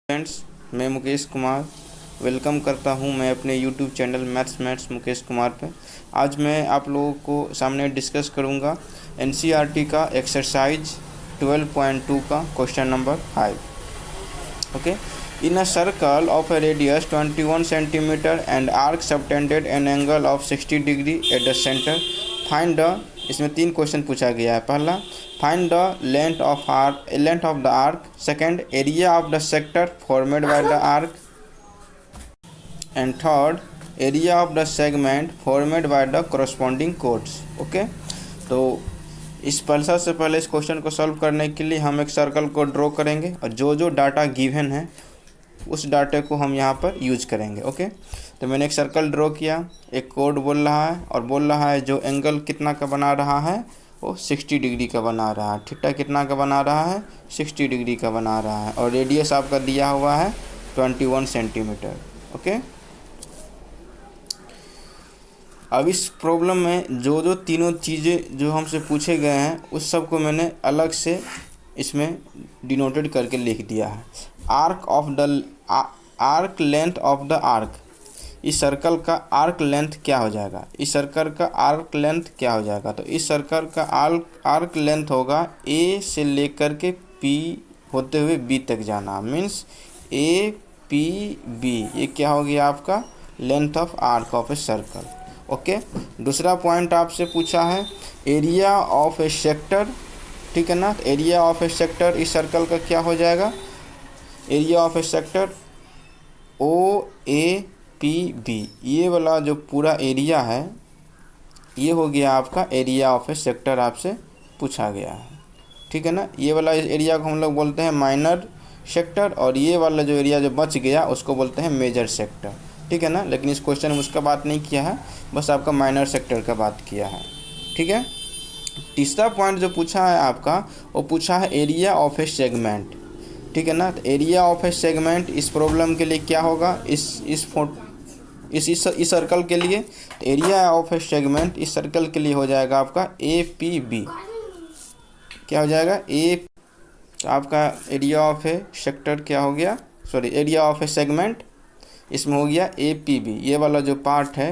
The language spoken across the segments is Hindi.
फ्रेंड्स, मैं मुकेश कुमार वेलकम करता हूं मैं अपने YouTube channel maths Mukesh Kumar पे। आज मैं आप लोगों को सामने डिस्कस करूंगा एनसीईआरटी का एक्सरसाइज 12.2 का question number 5। Okay, in a circle of a radius 21 centimetre and arc subtended an angle of 60 degree at the centre find the. इसमें 3 क्वेश्चन पूछा गया है। पहला, find the length of the arc. Second, area of the sector formed by the arc. And third, area of the segment formed by the corresponding codes. Okay, तो इस से पहले इस क्वेश्चन को सॉल्व करने के लिए हम एक सर्कल को ड्रॉ करेंगे और जो डाटा गिवन है उस डाटे को हम यहाँ पर यूज करेंगे। ओके, तो मैंने एक सर्कल ड्रॉ किया, एक कोड बोल रहा है और बोल रहा है जो एंगल कितना का बना रहा है वो 60 डिग्री का बना रहा है। थीटा कितना का बना रहा है, 60 डिग्री का बना रहा है और रेडियस आपका दिया हुआ है 21 सेंटीमीटर। ओके, अब इस प्रॉब्लम में जो तीनों चीज़ें जो हमसे पूछे गए हैं उस सब को मैंने अलग से इसमें डिनोटेड करके लिख दिया है। Arc length of the arc, इस सर्कल का आर्क लेंथ क्या हो जाएगा, इस सर्कल का आर्क लेंथ क्या हो जाएगा। तो इस सर्कल का आर्क लेंथ होगा ए से लेकर के पी होते हुए बी तक जाना, मीन्स ए पी बी, ये क्या हो गया आपका length of arc of a circle. Okay, दूसरा पॉइंट आपसे पूछा है एरिया ऑफ ए सेक्टर, ठीक है ना। एरिया ऑफ ए सेक्टर इस सर्कल का क्या हो जाएगा, area of a sector O A P B, ये वाला जो पूरा एरिया है ये हो गया आपका एरिया ऑफ ए सेक्टर, आपसे पूछा गया है, ठीक है ना। ये वाला एरिया को हम लोग बोलते हैं माइनर सेक्टर और ये वाला जो एरिया जो बच गया उसको बोलते हैं मेजर सेक्टर, ठीक है ना। लेकिन इस क्वेश्चन में उसका बात नहीं किया है, बस आपका माइनर सेक्टर का बात किया है, ठीक है। तीसरा पॉइंट जो पूछा है आपका वो पूछा है एरिया ऑफ ए सेगमेंट, ठीक है ना। तो एरिया ऑफ ए सेगमेंट इस प्रॉब्लम के लिए क्या होगा, इस सर्कल के लिए एरिया ऑफ ए सेगमेंट इस सर्कल के लिए हो जाएगा आपका ए पी बी। क्या हो जाएगा तो आपका एरिया ऑफ ए सेक्टर क्या हो गया, sorry area of a segment इसमें हो गया ए पी बी, ये वाला जो पार्ट है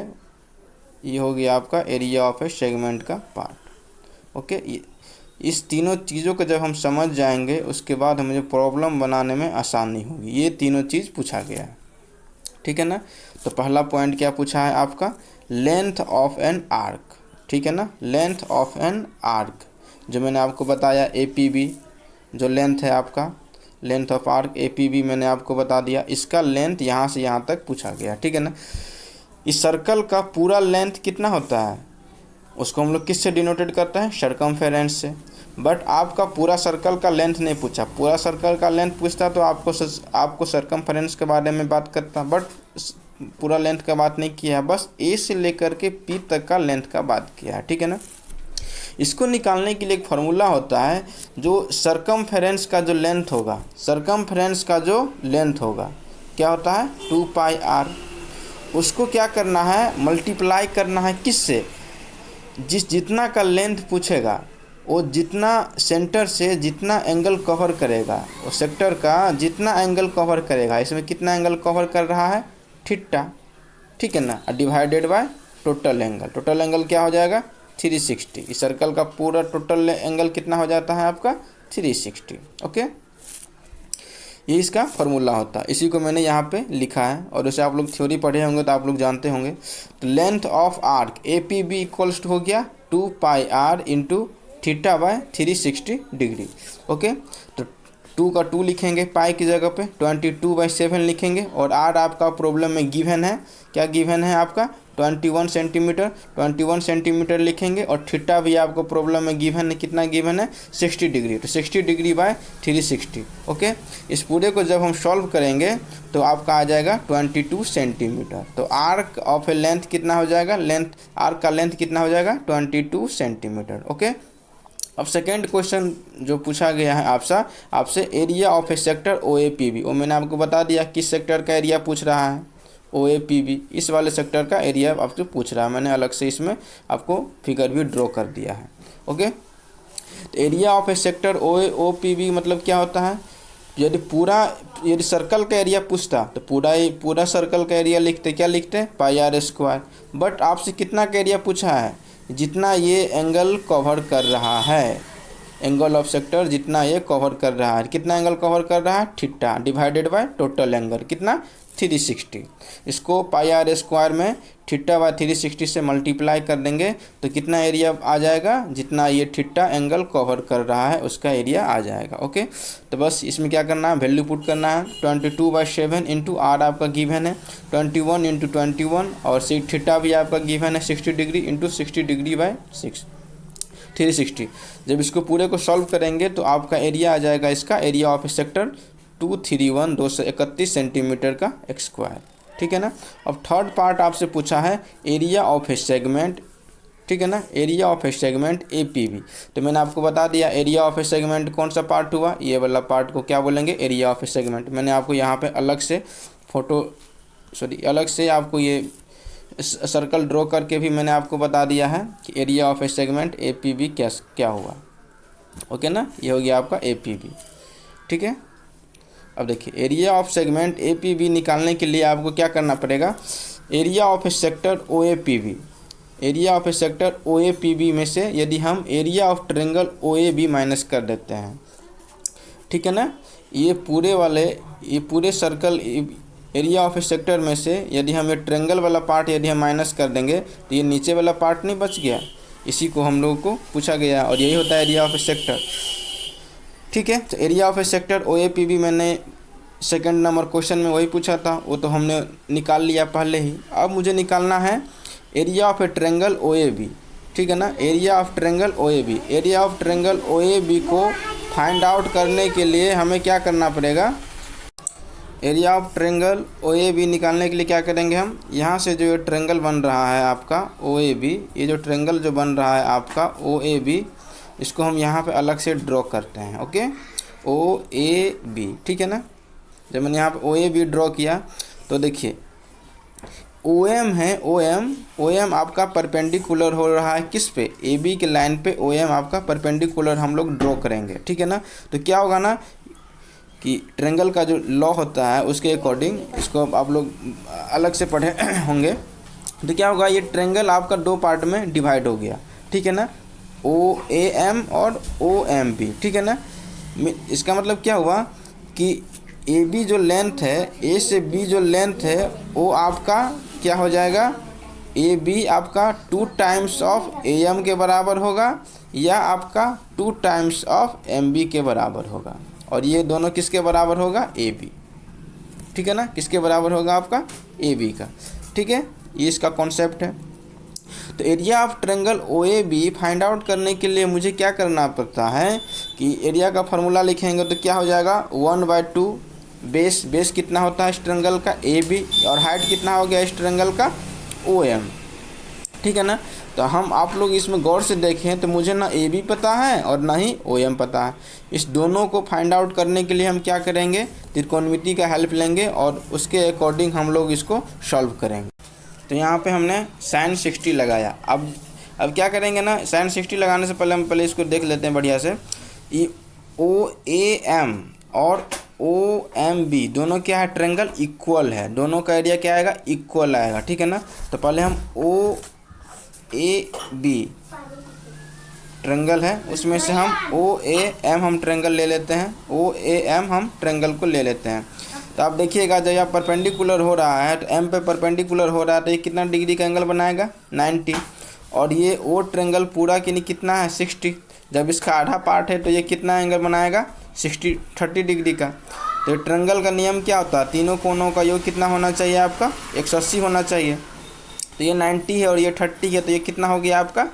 ये हो गया आपका एरिया ऑफ ए सेगमेंट का पार्ट। ओके, इस तीनों चीज़ों को जब हम समझ जाएंगे उसके बाद हमें प्रॉब्लम बनाने में आसानी होगी। ये तीनों चीज़ पूछा गया है, ठीक है ना। तो पहला पॉइंट क्या पूछा है आपका, लेंथ ऑफ एन आर्क, ठीक है ना। लेंथ ऑफ एन आर्क जो मैंने आपको बताया ए पी बी जो लेंथ है आपका, length of arc A P B मैंने आपको बता दिया, इसका लेंथ यहाँ से यहाँ तक पूछा गया, ठीक है ना। इस सर्कल का पूरा लेंथ कितना होता है उसको हम लोग किससे डिनोटेड करते हैं, सर्कमफेरेंस से। बट आपका पूरा सर्कल का लेंथ नहीं पूछा, पूरा सर्कल का लेंथ पूछता तो आपको सर्कमफेरेंस के बारे में बात करता, बट पूरा लेंथ का बात नहीं किया है, बस ए से लेकर के पी तक का लेंथ का बात किया है, ठीक है ना। इसको निकालने के लिए एक फार्मूला होता है, जो सर्कमफेरेंस का जो लेंथ होगा, सर्कमफेरेंस का जो लेंथ होगा क्या होता है 2 पाई आर। उसको क्या करना है, मल्टीप्लाई करना है किससे, जितना का लेंथ पूछेगा वो जितना सेंटर से जितना एंगल कवर करेगा, वो सेक्टर का जितना एंगल कवर करेगा, इसमें कितना एंगल कवर कर रहा है थीटा, ठीक है ना, divided by total angle. Total angle क्या हो जाएगा 360। इस सर्कल का पूरा टोटल एंगल कितना हो जाता है आपका 360। ओके, ये इसका फार्मूला होता है, इसी को मैंने यहाँ पे लिखा है और उसे आप लोग थ्योरी पढ़े होंगे तो आप लोग जानते होंगे। तो length of arc A P B equals to हो गया 2 pi R into theta by 360 degree. Okay, तो 2 का 2 लिखेंगे, पाई की जगह पे 22/7 लिखेंगे और आर आपका प्रॉब्लम में गिवन है, क्या गिवन है आपका 21 सेंटीमीटर, 21 सेंटीमीटर लिखेंगे और थीटा भी आपको प्रॉब्लम में गिवन है, कितना गिवन है 60 डिग्री, तो 60 डिग्री बाय 360। ओके, इस पूरे को जब हम सॉल्व करेंगे तो आपका आ जाएगा 22 सेंटीमीटर। तो आर्क ऑफ ए लेंथ कितना हो जाएगा, आर्क का लेंथ कितना हो जाएगा 22 सेंटीमीटर। ओके, अब सेकेंड क्वेश्चन जो पूछा गया है आपसे area of a sector O A P B, वो मैंने आपको बता दिया किस सेक्टर का एरिया पूछ रहा है, ओ ए पी बी, इस वाले सेक्टर का एरिया आपसे पूछ रहा है। मैंने अलग से इसमें आपको फिगर भी ड्रॉ कर दिया है। ओके, तो area of a sector O P B मतलब क्या होता है, यदि सर्कल का एरिया पूछता तो पूरा सर्कल का एरिया लिखते, क्या लिखते, पाई आर स्क्वायर। बट आपसे कितना का एरिया पूछा है, जितना ये एंगल कवर कर रहा है, एंगल ऑफ सेक्टर जितना ये कवर कर रहा है। कितना एंगल कवर कर रहा है, theta divided by total angle कितना, 360। इसको पाई आर स्क्वायर में थीटा बाय 360 से मल्टीप्लाई कर देंगे तो कितना एरिया आ जाएगा, जितना ये थीटा एंगल कवर कर रहा है उसका एरिया आ जाएगा। ओके, तो बस इसमें क्या करना है, वैल्यू पुट करना है। 22/7 इंटू आर आपका गिवन है, 21 इंटू 21, और सिक थीटा भी आपका गिवन है 60 डिग्री इंटू 60 डिग्री बाय 360। जब इसको पूरे को सॉल्व करेंगे तो आपका एरिया आ जाएगा, इसका एरिया ऑफ सेक्टर 231 सेंटीमीटर का स्क्वायर। ठीक है ना। अब थर्ड पार्ट आपसे पूछा है एरिया ऑफ ए सेगमेंट, ठीक है ना, area of a segment APB। तो मैंने आपको बता दिया एरिया ऑफ ए सेगमेंट कौन सा पार्ट हुआ, ये वाला पार्ट को क्या बोलेंगे, एरिया ऑफ ए सेगमेंट। मैंने आपको यहाँ पे अलग से आपको ये सर्कल ड्रॉ करके भी मैंने आपको बता दिया है कि area of a segment APB क्या हुआ। ओके ना, ये हो गया आपका APB। ठीक है, अब देखिए एरिया ऑफ सेगमेंट APB निकालने के लिए आपको क्या करना पड़ेगा, area of a sector OAPB, area of a sector OAPB में से यदि हम area of triangle OAB minus कर देते हैं, ठीक है ना, ये पूरे circle area of a sector में से यदि हम ये ट्रायंगल वाला पार्ट यदि हम माइनस कर देंगे तो ये नीचे वाला पार्ट नहीं बच गया, इसी को हम लोगों को पूछा गया और यही होता है एरिया ऑफ ए सेक्टर। ठीक है, तो area of a sector OAPB मैंने सेकंड नंबर क्वेश्चन में वही पूछा था, वो तो हमने निकाल लिया पहले ही। अब मुझे निकालना है area of A triangle OAB, ठीक है ना, area of triangle OAB। Area of triangle OAB को फाइंड आउट करने के लिए हमें क्या करना पड़ेगा, एरिया ऑफ ट्रायंगल OAB निकालने के लिए क्या करेंगे हम, यहाँ से जो ये ट्रायंगल बन रहा है आपका OAB, ये जो ट्रायंगल जो बन रहा है आपका OAB, इसको हम यहाँ पे अलग से ड्रॉ करते हैं। ओके, OAB, ठीक है ना। जब मैंने यहाँ पे OAB ड्रॉ किया तो देखिए OM है, OM आपका परपेंडिकुलर हो रहा है किस पे, AB के लाइन पे OM आपका परपेंडिकुलर हम लोग ड्रॉ करेंगे। ठीक है ना, तो क्या होगा ना कि ट्रायंगल का जो लॉ होता है उसके अकॉर्डिंग, इसको आप लोग अलग से पढ़े होंगे, तो क्या होगा, ये ट्रायंगल आपका दो पार्ट में डिवाइड हो गया। ठीक है ना, OAM और OMB। ठीक है ना, इसका मतलब क्या हुआ कि AB जो लेंथ है, A से B जो लेंथ है वो आपका क्या हो जाएगा, AB आपका 2 टाइम्स ऑफ AM के बराबर होगा या आपका 2 टाइम्स ऑफ MB के बराबर होगा, और ये दोनों किसके बराबर होगा, AB। ठीक है ना, किसके बराबर होगा आपका, AB का। ठीक है, ये इसका कॉन्सेप्ट है। तो area of triangle OAB find out करने के लिए मुझे क्या करना पड़ता है कि एरिया का फार्मूला लिखेंगे तो क्या हो जाएगा, 1/2 बेस कितना होता है इस ट्रायंगल का, AB, और हाइट कितना हो गया इस ट्रायंगल का, OM। ठीक है ना, तो हम आप लोग इसमें गौर से देखें तो मुझे ना AB पता है और ना ही OM पता है। इस दोनों को फाइंड आउट करने के लिए हम क्या करेंगे, त्रिकोणमिति का हेल्प लेंगे और उसके अकॉर्डिंग हम लोग इसको सॉल्व करेंगे। तो यहाँ पे हमने sin 60 लगाया। अब क्या करेंगे ना, sin 60 लगाने से पहले हम इसको देख लेते हैं बढ़िया से। ये OAM और OMB दोनों क्या है, ट्रायंगल इक्वल है, दोनों का एरिया क्या आएगा, इक्वल आएगा। ठीक है ना, तो पहले हम OAB ट्रायंगल है उसमें से हम OAM हम ट्रायंगल ले लेते हैं, OAM हम ट्रायंगल को ले लेते हैं। तो आप देखिएगा जब यह परपेंडिकुलर हो रहा है तो M पे परपेंडिकुलर हो रहा है तो ये कितना डिग्री का एंगल बनाएगा, 90, और ये O ट्रायंगल पूरा कि नहीं कितना है, 60। जब इसका आधा पार्ट है तो ये कितना एंगल बनाएगा, 30 डिग्री का। तो ट्रायंगल का नियम क्या होता है, तीनों कोनों का योग कितना होना चाहिए आपका, 180 होना चाहिए। तो ये 90 है और ये 30 है, तो ये कितना हो गया आपका,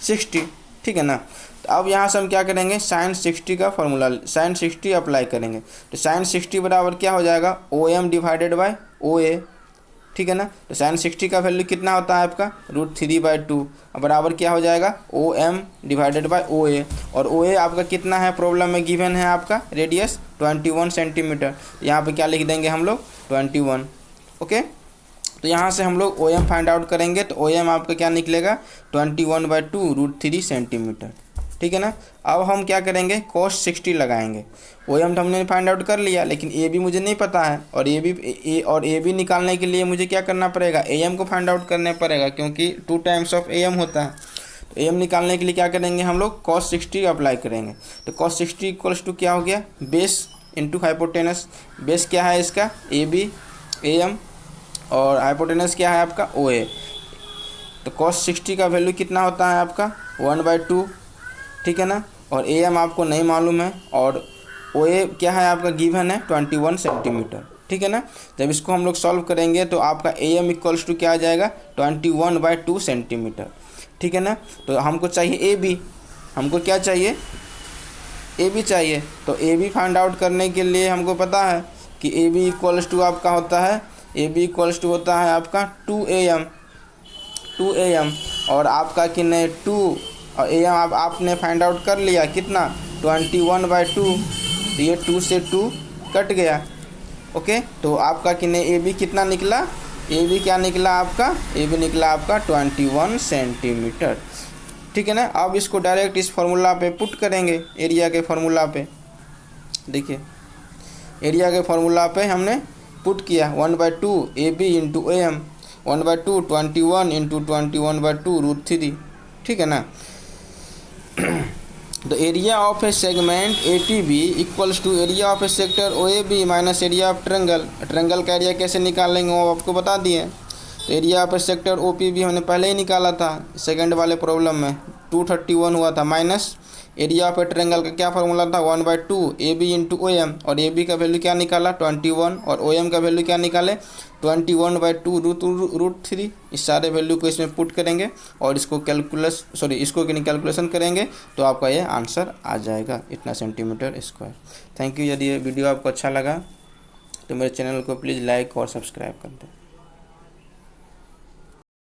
60। ठीक है ना, तो अब यहाँ से हम क्या करेंगे, sin 60 का फॉर्मूला, sin 60 अप्लाई करेंगे। तो sin 60 बराबर क्या हो जाएगा, OM डिवाइडेड बाय OA। ठीक है ना, तो sin 60 का वैल्यू कितना होता है आपका, √3/2, बराबर क्या हो जाएगा, OM डिवाइडेड बाय OA। और OA आपका कितना है, प्रॉब्लम में गिवन है आपका रेडियस 21 सेंटीमीटर। यहाँ पे क्या लिख देंगे हम लोग, 21। ओके, तो यहाँ से हम लोग OM फाइंड आउट करेंगे तो OM आपका क्या निकलेगा, 21/2 √3 सेंटीमीटर। ठीक ठीक है ना। अब हम क्या करेंगे, cos 60 लगाएंगे। ओ एम तो हमने फाइंड आउट कर लिया, लेकिन ए बी मुझे नहीं पता है, और ए बी निकालने के लिए मुझे क्या करना पड़ेगा, ए एम को फाइंड आउट करना पड़ेगा, क्योंकि 2 टाइम्स ऑफ ए एम होता है। तो ए एम निकालने के लिए क्या करेंगे हम लोग, cos 60 अप्लाई करेंगे। तो cos 60 इक्वल्स टू क्या हो गया, बेस इंटू हाइपोटेनस। बेस क्या है इसका, ए बी ए एम, और हाइपोटेनस क्या है आपका, ओ ए। तो cos 60 का वैल्यू कितना होता है आपका 1/2, ठीक है ना। और ए एम आपको नहीं मालूम है, और ओ ए क्या है आपका गिवन है 21 सेंटीमीटर, ठीक है ना। जब इसको हम लोग सॉल्व करेंगे तो आपका ए एम इक्वल्स टू क्या आ जाएगा 21/2 सेंटीमीटर, ठीक है ना। तो हमको चाहिए ए बी, हमको क्या चाहिए, ए बी चाहिए। तो ए बी फाइंड आउट करने के लिए हमको पता है कि ए बी इक्वल्स टू आपका होता है, ए बी इक्वल्स टू होता है आपका 2 AM, और आपका कितने 2 और ए एम आपने फाइंड आउट कर लिया कितना 21/2। तो ये 2 से 2 कट गया, ओके। तो आपका कितने ए बी कितना निकला, ए बी क्या निकला आपका, ए बी निकला आपका 21 सेंटीमीटर, ठीक है ना। अब इसको डायरेक्ट इस फार्मूला पे पुट करेंगे, एरिया के फार्मूला पे। देखिए एरिया के फार्मूला पे हमने पुट किया 1/2 A B into A M, 1/2 21 into 21/2√3, ठीक है ना। तो area of a segment A T B equals to area of a sector O A B minus area of triangle. Triangle का एरिया कैसे निकालेंगे वो आपको बता दिए। तो area of a sector O P B हमने पहले ही निकाला था सेकंड वाले प्रॉब्लम में, 231 हुआ था, minus area of a triangle का क्या फार्मूला था 1/2 A B into O M, और ए बी का वैल्यू क्या निकाला 21, और ओ एम का वैल्यू क्या निकाले 21/2√3। इस सारे वैल्यू को इसमें पुट करेंगे और इसको इसको कैलकुलेशन करेंगे तो आपका ये आंसर आ जाएगा, इतना सेंटीमीटर स्क्वायर। Thank you. यदि ये वीडियो आपको अच्छा लगा तो मेरे चैनल को प्लीज़ लाइक और सब्सक्राइब कर दें।